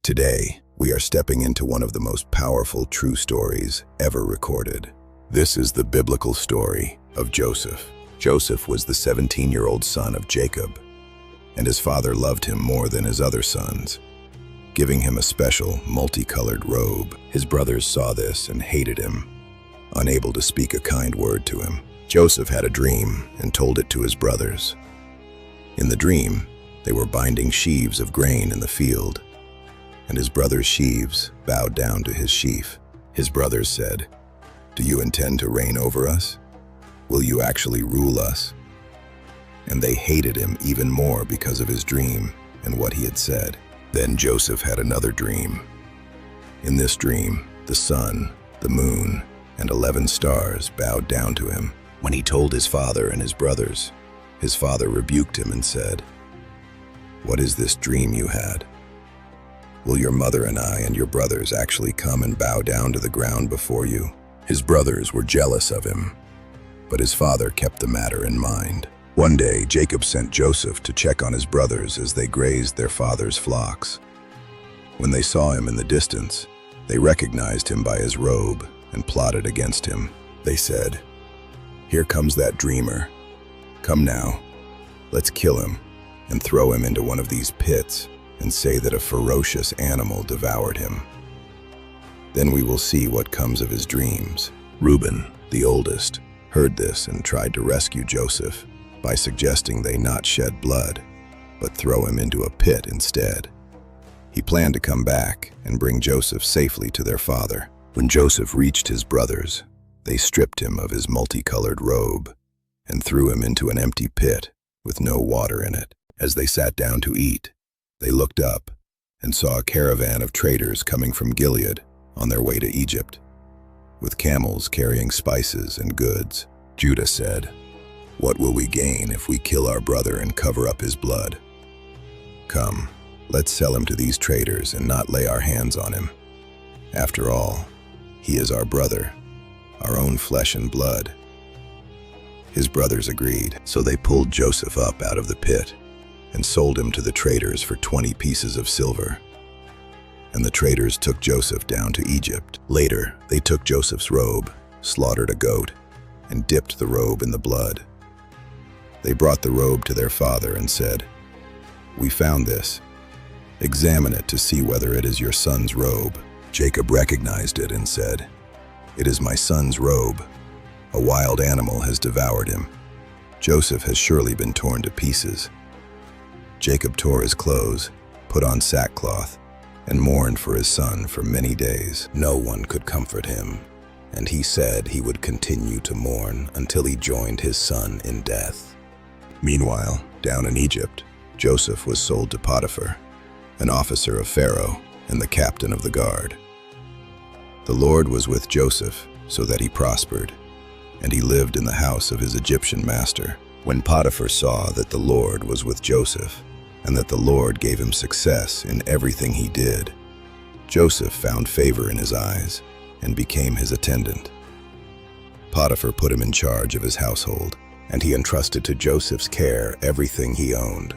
Today, we are stepping into one of the most powerful true stories ever recorded. This is the biblical story of Joseph. Joseph was the 17-year-old son of Jacob, and his father loved him more than his other sons, giving him a special, multicolored robe. His brothers saw this and hated him, unable to speak a kind word to him. Joseph had a dream and told it to his brothers. In the dream, they were binding sheaves of grain in the field, and his brothers' sheaves bowed down to his sheaf. His brothers said, "Do you intend to reign over us? Will you actually rule us?" And they hated him even more because of his dream and what he had said. Then Joseph had another dream. In this dream, the sun, the moon, and 11 stars bowed down to him. When he told his father and his brothers, his father rebuked him and said, "What is this dream you had? Will your mother and I and your brothers actually come and bow down to the ground before you?" His brothers were jealous of him, but his father kept the matter in mind. One day, Jacob sent Joseph to check on his brothers as they grazed their father's flocks. When they saw him in the distance, they recognized him by his robe and plotted against him. They said, "Here comes that dreamer. Come now, let's kill him and throw him into one of these pits and say that a ferocious animal devoured him. Then we will see what comes of his dreams." Reuben, the oldest, heard this and tried to rescue Joseph by suggesting they not shed blood, but throw him into a pit instead. He planned to come back and bring Joseph safely to their father. When Joseph reached his brothers, they stripped him of his multicolored robe and threw him into an empty pit with no water in it. As they sat down to eat, they looked up and saw a caravan of traders coming from Gilead on their way to Egypt, with camels carrying spices and goods. Judah said, "What will we gain if we kill our brother and cover up his blood? Come, let's sell him to these traders and not lay our hands on him. After all, he is our brother, our own flesh and blood." His brothers agreed, so they pulled Joseph up out of the pit and sold him to the traders for 20 pieces of silver. And the traders took Joseph down to Egypt. Later, they took Joseph's robe, slaughtered a goat, and dipped the robe in the blood. They brought the robe to their father and said, "We found this. Examine it to see whether it is your son's robe." Jacob recognized it and said, "It is my son's robe. A wild animal has devoured him. Joseph has surely been torn to pieces." Jacob tore his clothes, put on sackcloth, and mourned for his son for many days. No one could comfort him, and he said he would continue to mourn until he joined his son in death. Meanwhile, down in Egypt, Joseph was sold to Potiphar, an officer of Pharaoh and the captain of the guard. The Lord was with Joseph so that he prospered, and he lived in the house of his Egyptian master. When Potiphar saw that the Lord was with Joseph, and that the Lord gave him success in everything he did, Joseph found favor in his eyes and became his attendant. Potiphar put him in charge of his household, and he entrusted to Joseph's care everything he owned.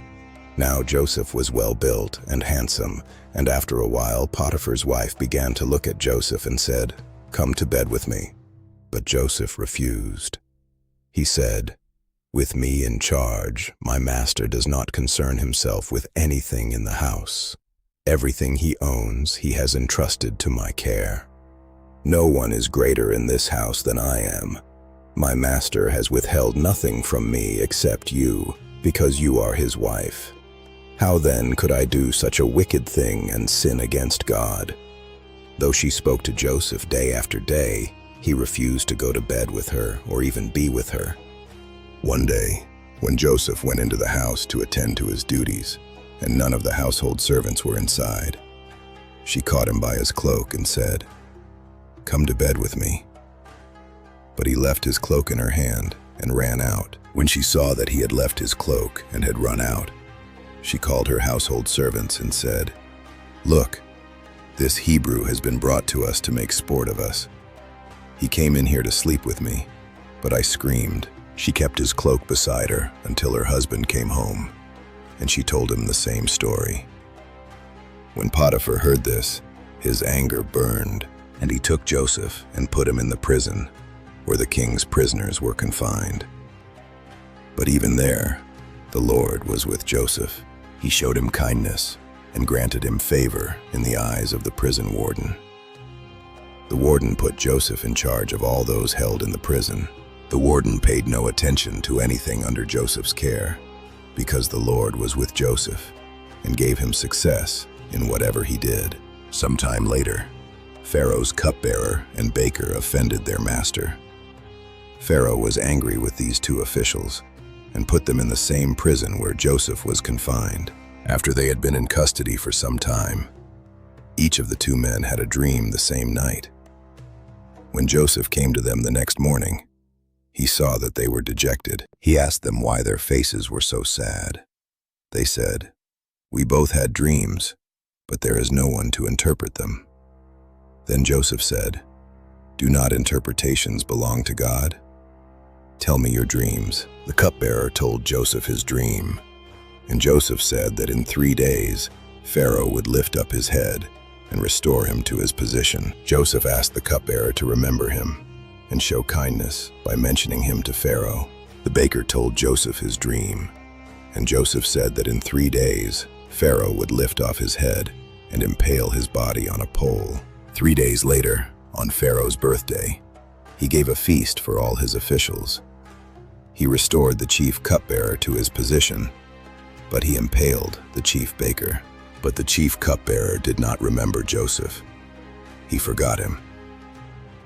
Now Joseph was well built and handsome, and after a while Potiphar's wife began to look at Joseph and said, "Come to bed with me." But Joseph refused. He said, "With me in charge, my master does not concern himself with anything in the house. Everything he owns he has entrusted to my care. No one is greater in this house than I am. My master has withheld nothing from me except you, because you are his wife. How then could I do such a wicked thing and sin against God?" Though she spoke to Joseph day after day, he refused to go to bed with her or even be with her. One day, when Joseph went into the house to attend to his duties, and none of the household servants were inside, she caught him by his cloak and said, "Come to bed with me." But he left his cloak in her hand and ran out. When she saw that he had left his cloak and had run out, she called her household servants and said, "Look, this Hebrew has been brought to us to make sport of us. He came in here to sleep with me, but I screamed." She kept his cloak beside her until her husband came home, and she told him the same story. When Potiphar heard this, his anger burned, and he took Joseph and put him in the prison where the king's prisoners were confined. But even there, the Lord was with Joseph. He showed him kindness and granted him favor in the eyes of the prison warden. The warden put Joseph in charge of all those held in the prison. The warden paid no attention to anything under Joseph's care, because the Lord was with Joseph and gave him success in whatever he did. Sometime later, Pharaoh's cupbearer and baker offended their master. Pharaoh was angry with these two officials and put them in the same prison where Joseph was confined. After they had been in custody for some time, each of the two men had a dream the same night. When Joseph came to them the next morning, he saw that they were dejected. He asked them why their faces were so sad. They said, "We both had dreams, but there is no one to interpret them." Then Joseph said, "Do not interpretations belong to God? Tell me your dreams." The cupbearer told Joseph his dream, and Joseph said that in 3 days Pharaoh would lift up his head and restore him to his position. Joseph asked the cupbearer to remember him and show kindness by mentioning him to Pharaoh. The baker told Joseph his dream, and Joseph said that in 3 days Pharaoh would lift off his head and impale his body on a pole. 3 days later, on Pharaoh's birthday, he gave a feast for all his officials. He restored the chief cupbearer to his position, but he impaled the chief baker. But the chief cupbearer did not remember Joseph. He forgot him.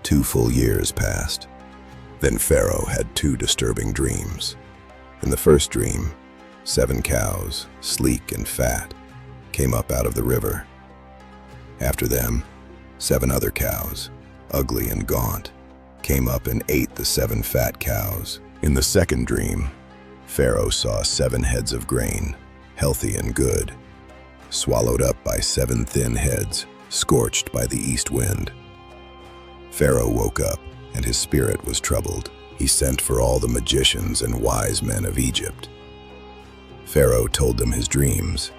2 full years passed. Then Pharaoh had 2 disturbing dreams. In the first dream, 7 cows, sleek and fat, came up out of the river. After them, 7 other cows, ugly and gaunt, came up and ate the 7 fat cows. In the second dream, Pharaoh saw 7 heads of grain, healthy and good, swallowed up by 7 thin heads, scorched by the east wind. Pharaoh woke up, and his spirit was troubled. He sent for all the magicians and wise men of Egypt. Pharaoh told them his dreams,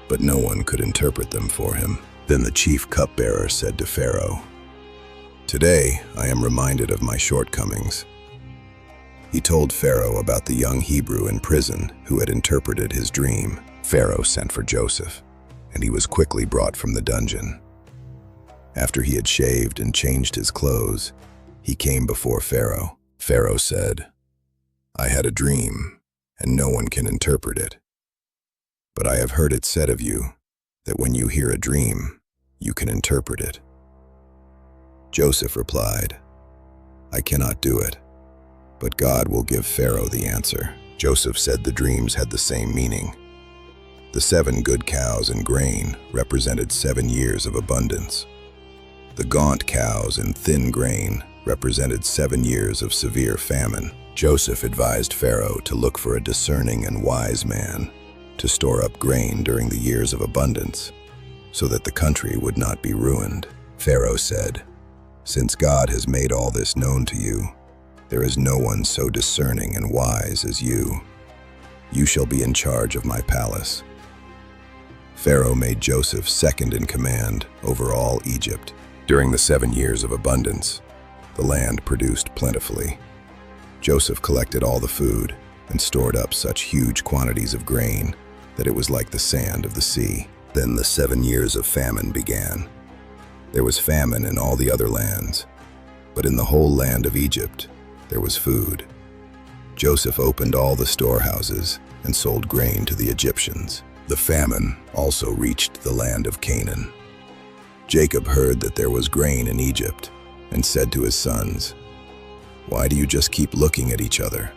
but no one could interpret them for him. Then the chief cupbearer said to Pharaoh, "Today I am reminded of my shortcomings." He told Pharaoh about the young Hebrew in prison who had interpreted his dream. Pharaoh sent for Joseph, and he was quickly brought from the dungeon. After he had shaved and changed his clothes, he came before Pharaoh. Pharaoh said, "I had a dream, and no one can interpret it. But I have heard it said of you that when you hear a dream, you can interpret it." Joseph replied, "I cannot do it, but God will give Pharaoh the answer." Joseph said the dreams had the same meaning. The 7 good cows and grain represented 7 years of abundance. The gaunt cows and thin grain represented 7 years of severe famine. Joseph advised Pharaoh to look for a discerning and wise man to store up grain during the years of abundance, so that the country would not be ruined. Pharaoh said, "Since God has made all this known to you, there is no one so discerning and wise as you. You shall be in charge of my palace." Pharaoh made Joseph second in command over all Egypt. During the 7 years of abundance, the land produced plentifully. Joseph collected all the food and stored up such huge quantities of grain that it was like the sand of the sea. Then the 7 years of famine began. There was famine in all the other lands, but in the whole land of Egypt, there was food. Joseph opened all the storehouses and sold grain to the Egyptians. The famine also reached the land of Canaan. Jacob heard that there was grain in Egypt and said to his sons, "Why do you just keep looking at each other?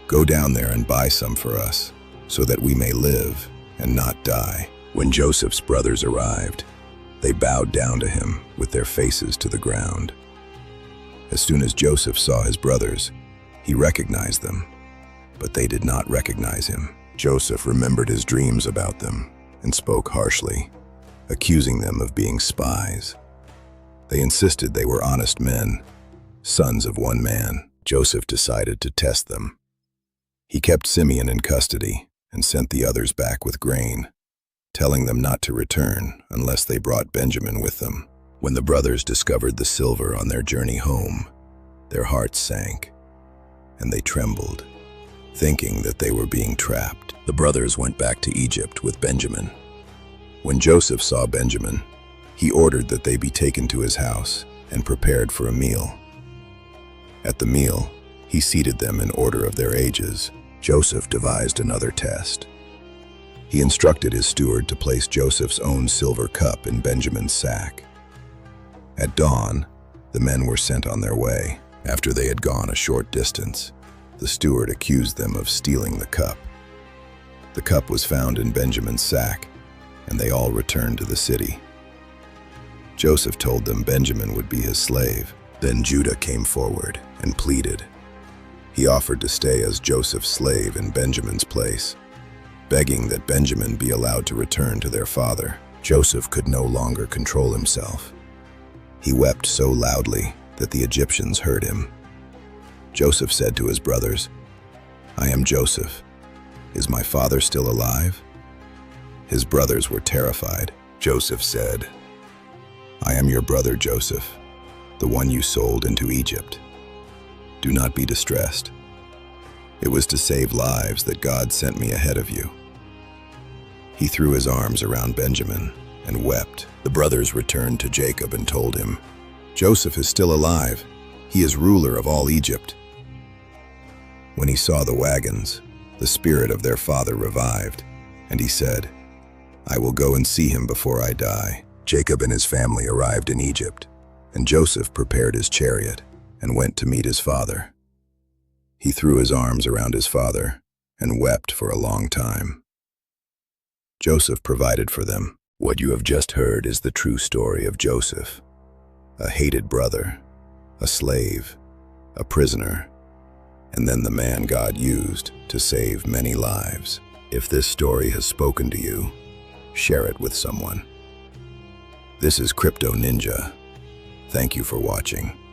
Go down there and buy some for us, so that we may live and not die." When Joseph's brothers arrived, they bowed down to him with their faces to the ground. As soon as Joseph saw his brothers, he recognized them, but they did not recognize him. Joseph remembered his dreams about them and spoke harshly, accusing them of being spies. They insisted they were honest men, sons of one man. Joseph decided to test them. He kept Simeon in custody and sent the others back with grain. telling them not to return unless they brought Benjamin with them. When the brothers discovered the silver on their journey home, their hearts sank, and they trembled, thinking that they were being trapped. The brothers went back to Egypt with Benjamin. When Joseph saw Benjamin, he ordered that they be taken to his house and prepared for a meal. At the meal, he seated them in order of their ages. Joseph devised another test. He instructed his steward to place Joseph's own silver cup in Benjamin's sack. At dawn, the men were sent on their way. After they had gone a short distance, the steward accused them of stealing the cup. The cup was found in Benjamin's sack, and they all returned to the city. Joseph told them Benjamin would be his slave. Then Judah came forward and pleaded. He offered to stay as Joseph's slave in Benjamin's place, begging that Benjamin be allowed to return to their father. Joseph could no longer control himself. He wept so loudly that the Egyptians heard him. Joseph said to his brothers, "I am Joseph. Is my father still alive?" His brothers were terrified. Joseph said, "I am your brother Joseph, the one you sold into Egypt. Do not be distressed. It was to save lives that God sent me ahead of you." He threw his arms around Benjamin and wept. The brothers returned to Jacob and told him, "Joseph is still alive. He is ruler of all Egypt." When he saw the wagons, the spirit of their father revived, and he said, "I will go and see him before I die." Jacob and his family arrived in Egypt, and Joseph prepared his chariot and went to meet his father. He threw his arms around his father and wept for a long time. Joseph provided for them. What you have just heard is the true story of Joseph, a hated brother, a slave, a prisoner, and then the man God used to save many lives. If this story has spoken to you, share it with someone. This is Crypto Ninja. Thank you for watching.